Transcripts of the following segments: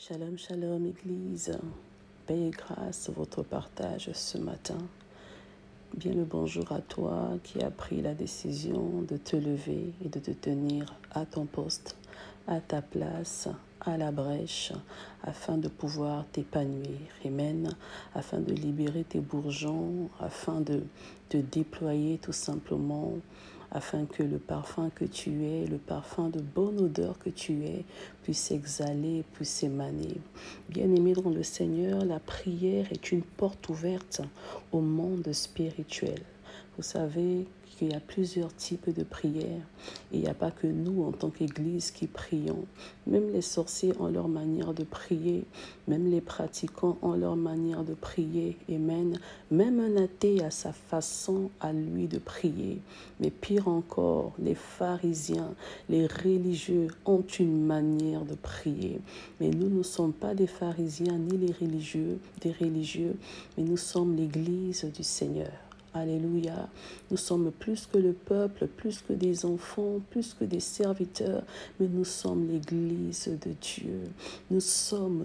Shalom, shalom, Église. Paix et grâce, votre partage ce matin. Bien le bonjour à toi qui as pris la décision de te lever et de te tenir à ton poste, à ta place, à la brèche, afin de pouvoir t'épanouir. Amen. Afin de libérer tes bourgeons, afin de te déployer tout simplement, afin que le parfum que tu es, le parfum de bonne odeur que tu es, puisse exhaler, puisse émaner. Bien-aimé dans le Seigneur, la prière est une porte ouverte au monde spirituel. Vous savez qu'il y a plusieurs types de prières. Et il n'y a pas que nous, en tant qu'Église, qui prions. Même les sorciers ont leur manière de prier. Même les pratiquants ont leur manière de prier. Amen. Même un athée a sa façon à lui de prier. Mais pire encore, les pharisiens, les religieux ont une manière de prier. Mais nous ne sommes pas des pharisiens ni des religieux, mais nous sommes l'Église du Seigneur. Alléluia. Nous sommes plus que le peuple, plus que des enfants, plus que des serviteurs, mais nous sommes l'Église de Dieu. Nous sommes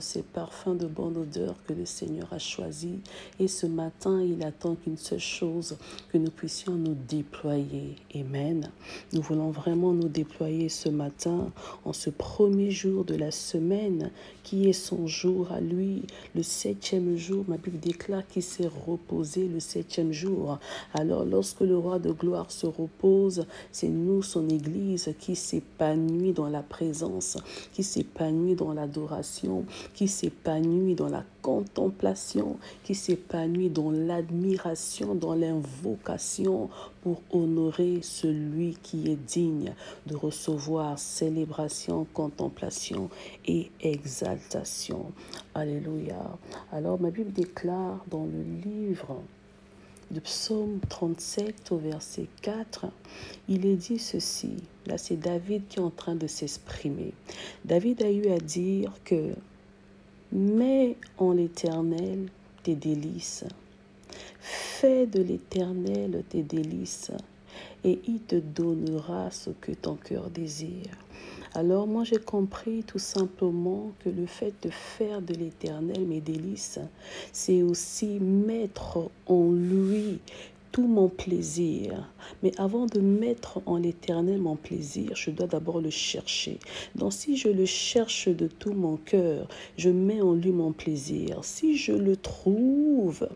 ces parfums de bonne odeur que le Seigneur a choisis. Et ce matin, il attend qu'une seule chose, que nous puissions nous déployer. Amen. Nous voulons vraiment nous déployer ce matin, en ce premier jour de la semaine, qui est son jour à lui, le 7e jour. Ma Bible déclare qu'il s'est reposé le 7e jour. Alors, lorsque le roi de gloire se repose, c'est nous, son Église, qui s'épanouit dans la présence, qui s'épanouit dans l'adoration, qui s'épanouit dans la contemplation, qui s'épanouit dans l'admiration, dans l'invocation pour honorer celui qui est digne de recevoir célébration, contemplation et exaltation. Alléluia. Alors, ma Bible déclare dans le livre de Psaume 37 au verset 4, il est dit ceci. Là, c'est David qui est en train de s'exprimer. David a eu à dire que « Mets en l'Éternel tes délices, fais de l'Éternel tes délices, et il te donnera ce que ton cœur désire. » Alors moi j'ai compris tout simplement que le fait de faire de l'Éternel mes délices, c'est aussi mettre en lui tout mon plaisir. Mais avant de mettre en l'Éternel mon plaisir, je dois d'abord le chercher. Donc si je le cherche de tout mon cœur, je mets en lui mon plaisir. Si je le trouve,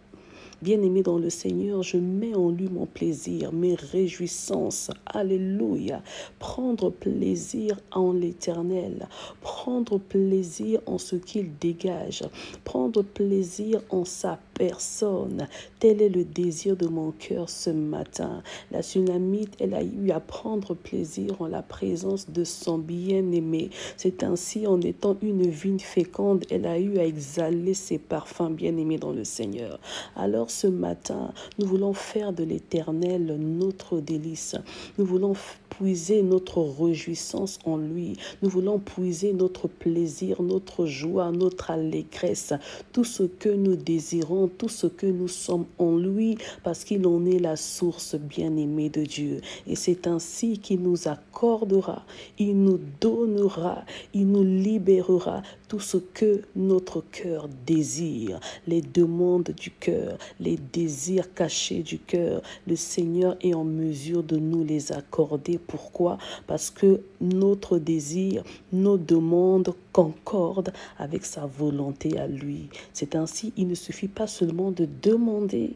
bien-aimé dans le Seigneur, je mets en lui mon plaisir, mes réjouissances. Alléluia. Prendre plaisir en l'Éternel. Prendre plaisir en ce qu'il dégage. Prendre plaisir en sa personne. Tel est le désir de mon cœur ce matin. La Sunamite, elle a eu à prendre plaisir en la présence de son bien-aimé. C'est ainsi, en étant une vigne féconde, elle a eu à exhaler ses parfums bien-aimés dans le Seigneur. Alors ce matin, nous voulons faire de l'Éternel notre délice. Nous voulons puiser notre réjouissance en lui. Nous voulons puiser notre plaisir, notre joie, notre allégresse, tout ce que nous désirons, tout ce que nous sommes en lui, parce qu'il en est la source bien-aimée de Dieu. Et c'est ainsi qu'il nous accordera, il nous donnera, il nous libérera tout ce que notre cœur désire, les demandes du cœur, les désirs cachés du cœur. Le Seigneur est en mesure de nous les accorder. Pourquoi? Parce que notre désir, nos demandes concordent avec sa volonté à lui. C'est ainsi, il ne suffit pas seulement de demander.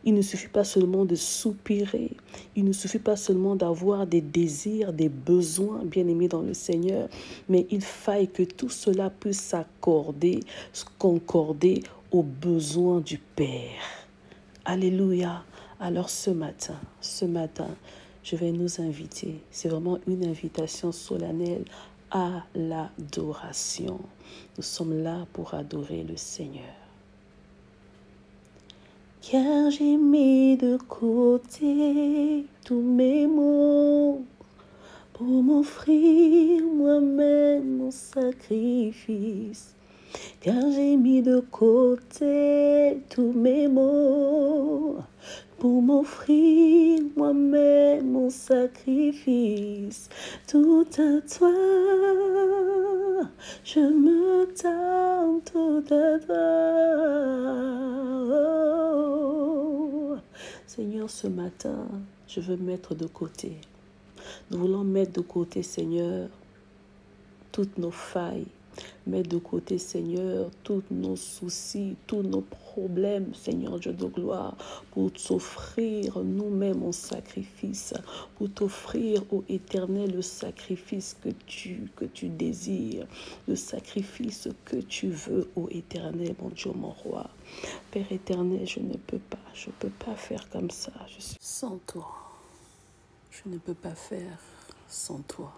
Il ne suffit pas seulement de soupirer, il ne suffit pas seulement d'avoir des désirs, des besoins bien-aimés dans le Seigneur, mais il faille que tout cela puisse s'accorder, concorder aux besoins du Père. Alléluia. Alors ce matin, je vais nous inviter, c'est vraiment une invitation solennelle à l'adoration. Nous sommes là pour adorer le Seigneur. Car j'ai mis de côté tous mes maux pour m'offrir moi-même mon sacrifice. Car j'ai mis de côté tous mes maux pour m'offrir moi-même mon sacrifice. Tout à toi, je me tends tout à toi. Seigneur, ce matin, je veux mettre de côté. Nous voulons mettre de côté, Seigneur, toutes nos failles. Mettre de côté, Seigneur, tous nos soucis, tous nos problèmes, Seigneur Dieu de gloire, pour t'offrir nous-mêmes en sacrifice, pour t'offrir au Éternel le sacrifice que tu désires, le sacrifice que tu veux au Éternel, mon Dieu, mon roi. Père éternel, je ne peux pas faire comme ça. Je suis sans toi. Je ne peux pas faire sans toi.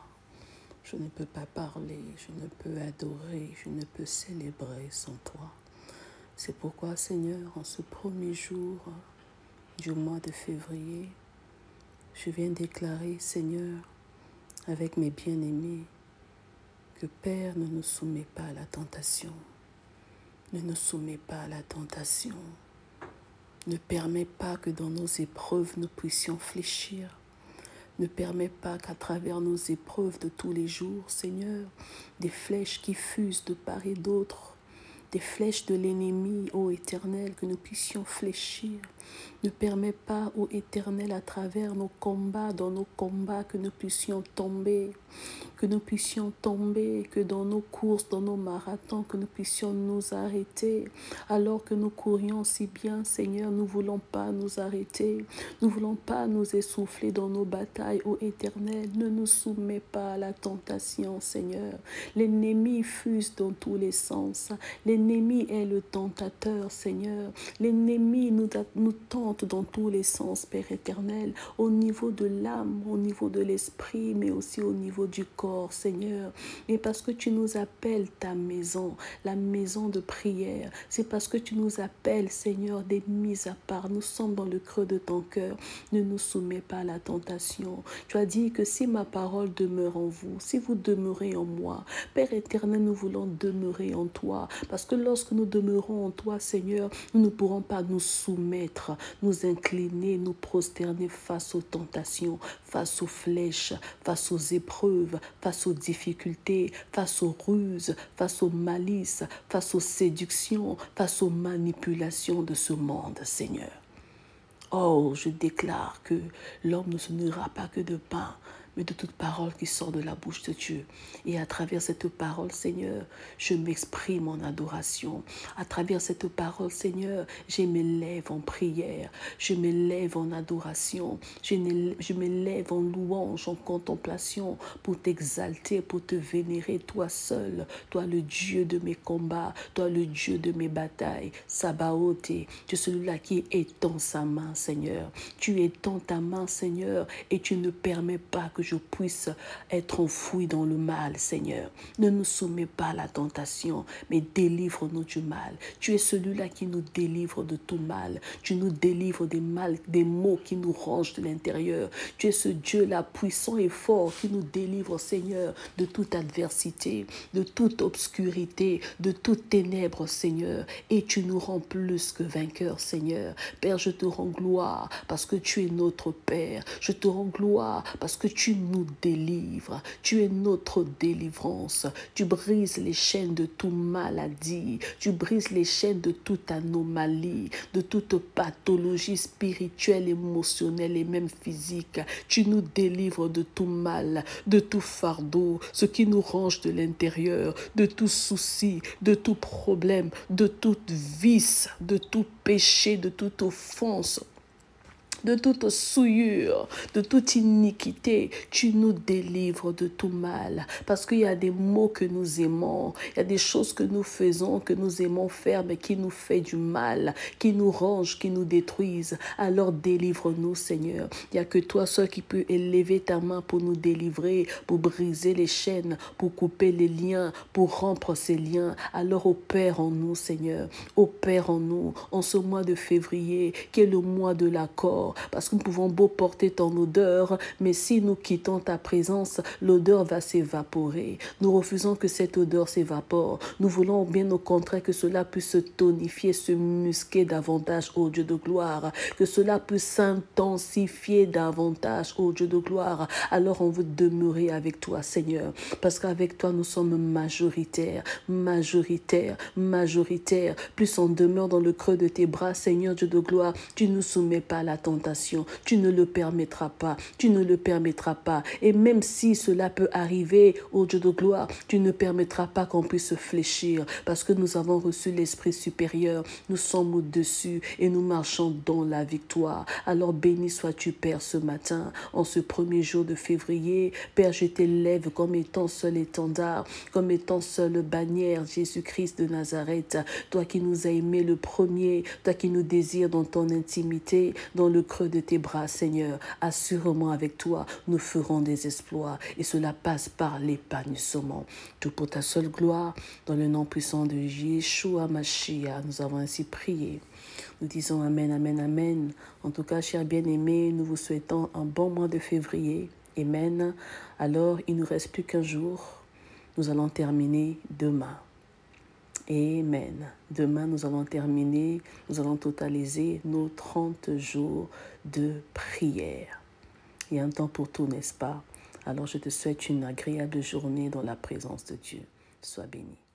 Je ne peux pas parler, je ne peux adorer, je ne peux célébrer sans toi. C'est pourquoi, Seigneur, en ce premier jour du mois de février, je viens déclarer, Seigneur, avec mes bien-aimés, que Père ne nous soumet pas à la tentation. Ne nous soumets pas à la tentation. Ne permets pas que dans nos épreuves nous puissions fléchir. Ne permets pas qu'à travers nos épreuves de tous les jours, Seigneur, des flèches qui fusent de part et d'autre, des flèches de l'ennemi, ô Éternel, que nous puissions fléchir. Ne permets pas, ô Éternel, à travers nos combats, dans nos combats, que nous puissions tomber, que dans nos courses, dans nos marathons, que nous puissions nous arrêter, alors que nous courions si bien, Seigneur, nous ne voulons pas nous arrêter, nous ne voulons pas nous essouffler dans nos batailles, ô Éternel, ne nous soumets pas à la tentation, Seigneur. L'ennemi fuse dans tous les sens, l'ennemi est le tentateur, Seigneur, l'ennemi nous tente dans tous les sens, Père éternel, au niveau de l'âme, au niveau de l'esprit, mais aussi au niveau du corps, Seigneur. Et parce que tu nous appelles ta maison, la maison de prière, c'est parce que tu nous appelles, Seigneur, des mises à part. Nous sommes dans le creux de ton cœur. Ne nous soumets pas à la tentation. Tu as dit que si ma parole demeure en vous, si vous demeurez en moi, Père éternel, nous voulons demeurer en toi. Parce que lorsque nous demeurons en toi, Seigneur, nous ne pourrons pas nous soumettre, nous incliner, nous prosterner face aux tentations, face aux flèches, face aux épreuves, face aux difficultés, face aux ruses, face aux malices, face aux séductions, face aux manipulations de ce monde, Seigneur. Oh, je déclare que l'homme ne se nourrira pas que de pain, mais de toute parole qui sort de la bouche de Dieu. Et à travers cette parole, Seigneur, je m'exprime en adoration. À travers cette parole, Seigneur, je m'élève en prière, je m'élève en adoration, je m'élève en louange, en contemplation, pour t'exalter, pour te vénérer, toi seul, toi le Dieu de mes combats, toi le Dieu de mes batailles, Sabaoth, tu es celui-là qui étend sa main, Seigneur. Tu étends ta main, Seigneur, et tu ne permets pas que je puisse être enfoui dans le mal, Seigneur. Ne nous soumets pas à la tentation, mais délivre-nous du mal. Tu es celui-là qui nous délivre de tout mal. Tu nous délivres des maux qui nous rongent de l'intérieur. Tu es ce Dieu-là puissant et fort qui nous délivre, Seigneur, de toute adversité, de toute obscurité, de toute ténèbre, Seigneur. Et tu nous rends plus que vainqueurs, Seigneur. Père, je te rends gloire parce que tu es notre Père. Je te rends gloire parce que tu nous délivres. Tu es notre délivrance. Tu brises les chaînes de toute maladie. Tu brises les chaînes de toute anomalie, de toute pathologie spirituelle, émotionnelle et même physique. Tu nous délivres de tout mal, de tout fardeau, ce qui nous ronge de l'intérieur, de tout souci, de tout problème, de toute vice, de tout péché, de toute offense, de toute souillure, de toute iniquité. Tu nous délivres de tout mal. Parce qu'il y a des mots que nous aimons, il y a des choses que nous faisons, que nous aimons faire, mais qui nous fait du mal, qui nous rongent, qui nous détruisent. Alors délivre-nous, Seigneur. Il n'y a que toi seul qui peux élever ta main pour nous délivrer, pour briser les chaînes, pour couper les liens, pour rompre ces liens. Alors opère en nous, Seigneur. Opère en nous, en ce mois de février, qui est le mois de l'accord, corps. Parce que nous pouvons beau porter ton odeur, mais si nous quittons ta présence, l'odeur va s'évaporer. Nous refusons que cette odeur s'évapore. Nous voulons bien au contraire que cela puisse se tonifier, se musquer davantage, ô Dieu de gloire. Que cela puisse s'intensifier davantage, ô Dieu de gloire. Alors on veut demeurer avec toi, Seigneur. Parce qu'avec toi, nous sommes majoritaires, majoritaires, majoritaires. Plus on demeure dans le creux de tes bras, Seigneur Dieu de gloire, tu ne nous soumets pas à la tentation. Tu ne le permettras pas. Tu ne le permettras pas. Et même si cela peut arriver, ô Dieu de gloire, tu ne permettras pas qu'on puisse fléchir. Parce que nous avons reçu l'Esprit supérieur. Nous sommes au-dessus et nous marchons dans la victoire. Alors béni sois-tu, Père, ce matin, en ce premier jour de février. Père, je t'élève comme étant seul étendard, comme étant seule bannière, Jésus-Christ de Nazareth. Toi qui nous as aimés le premier, toi qui nous désires dans ton intimité, dans le creux de tes bras, Seigneur. Assurément avec toi, nous ferons des exploits et cela passe par l'épanouissement. Tout pour ta seule gloire, dans le nom puissant de Yeshua Mashiach, nous avons ainsi prié. Nous disons Amen, Amen, Amen. En tout cas, chers bien-aimés, nous vous souhaitons un bon mois de février. Amen. Alors, il ne nous reste plus qu'un jour. Nous allons terminer demain. Amen. Demain, nous allons terminer, nous allons totaliser nos 30 jours de prière. Il y a un temps pour tout, n'est-ce pas? Alors, je te souhaite une agréable journée dans la présence de Dieu. Sois béni.